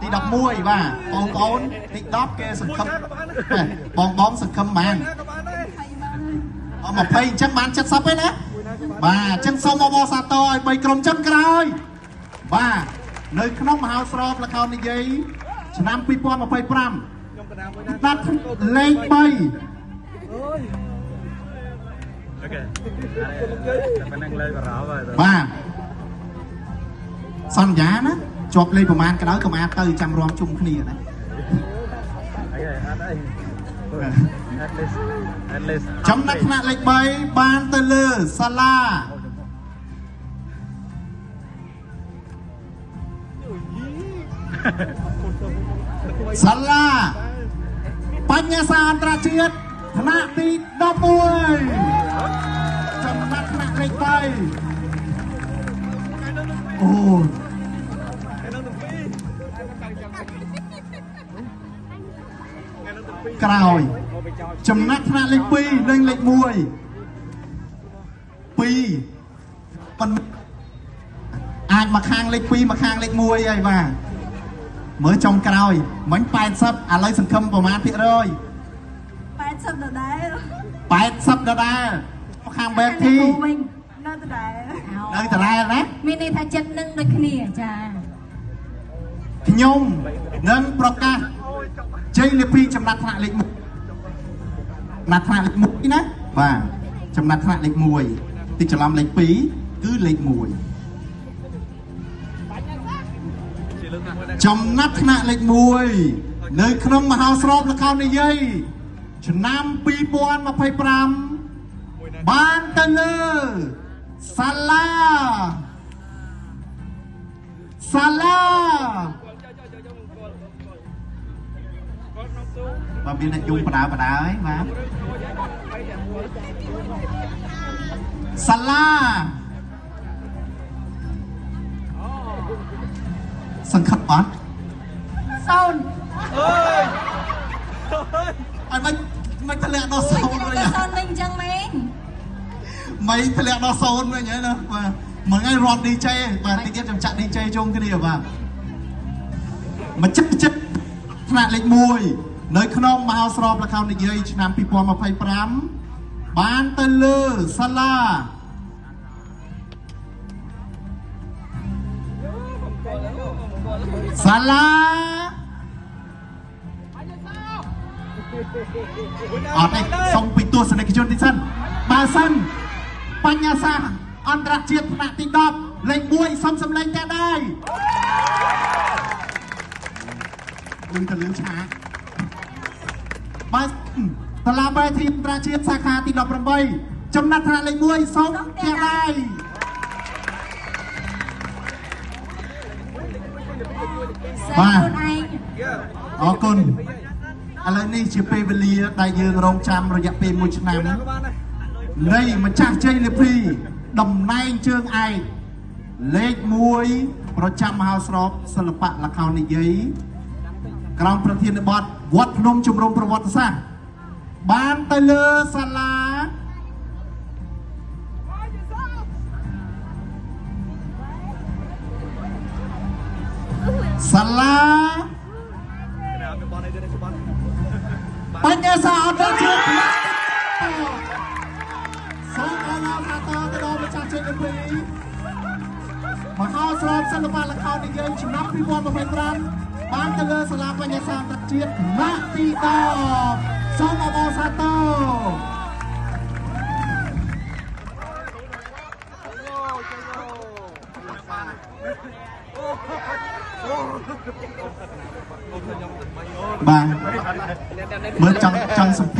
ទី11បាទបងប្អូនទី10គេសង្ឃឹមបងសង្ឃឹមបាន20អញ្ចឹងបាន70ទេណាបាទអញ្ចឹងសូមអបអរសាទរឲ្យ3ក្រុមចុងក្រោយបាទនៅក្នុងមហោស្រពល្ខោននិយាយឆ្នាំ2025ដាត់លេខ3បាទសន្យាណាជាប់លេខប្រមាណក៏ដោយកុំអាទៅចាំរំជុំគ្នាណាចំណែកថ្នាក់លេខ3បានទៅលើសាលាសាលាបញ្ញាសាអន្តរជាតិថ្នាក់ទី11ចំណែកថ្នាក់លេខ3អូក្រោយចំណែកថ្នាក់លេខ2និងលេខ1 2អាចមកខាងលេខ2មកខាងលេខ1ហើយបាទមើលចុងក្រោយមិញ80ឥឡូវសង្ឃឹមប្រមាណភាគរយ80ដដែល80ដដែលខាងបែបទីនៅដដែលណាមានន័យថាចិត្តនឹងដូចគ្នាចាខ្ញុំនឹងប្រកាសជ័យលាភីចំណាត់ថ្នាក់លេខ1ណាត់ថ្នាក់លេខ1ណាបាទចំណាត់ថ្នាក់លេខ1ទីច្រឡំលេខ2គឺលេខ1ចំណាត់ថ្នាក់លេខ1នៅក្នុងមហោស្រពល្ខោននិយាយឆ្នាំ2025បានទៅលើសាលាបើមានអ្នកយំបដាហើយបាទសាលាសង្ឃឹមអត់សូនអត់មិនធ្លាក់ដល់សូនវិញសូនវិញអញ្ចឹងមែនមិនធ្លាក់ដល់សូនវិញហ្នឹងណាបាទមួយថ្ងៃរត់ DJ បាទតិចទៀតចាំចាក់ DJ ជុំគ្នាបាទមកចិត្តថ្នាក់លេខ1នៅក្នុងមហោស្រពល្ខោននិយាយឆ្នាំ2025បានទៅលើសាលាអត់ទេសុំពីទស្សនិកជនតិចសិនបើសិនបញ្ញាសាអន្តរជាតិថ្នាក់ទី10លេខ1សុំសម្លេងតែដែរនឹងទៅលឿនឆាកបើសាលាបែធីអន្តរជាតិសាខាទី18ចំណាត់ថ្នាក់លេខ1សុំតែដែរបាទអរគុណឥឡូវនេះជាពេលវេលាដែលយើងរងចាំរយៈពេល1ឆ្នាំនៃម្ចាស់ជ័យលាភីតំណែងជើងឯកលេខ1ប្រចាំមហោស្រពសិល្បៈល្ខោននិយាយក្រោមប្រធានបទវត្តភ្នំជំរំប្រវត្តិសាស្ត្របានទៅលើសាលាបញ្ញាសាអន្តរជាតិសូមអរសាទរទៅដល់ម្ចាស់ជ័យលាភីមហោស្រពសិល្បៈល្ខោននិយាយឆ្នាំ2025បានទៅលើសាលាបញ្ញាសាអន្តរជាតិថ្នាក់ទី10សូមអរសាទរបាទមើលចង់សម្ភា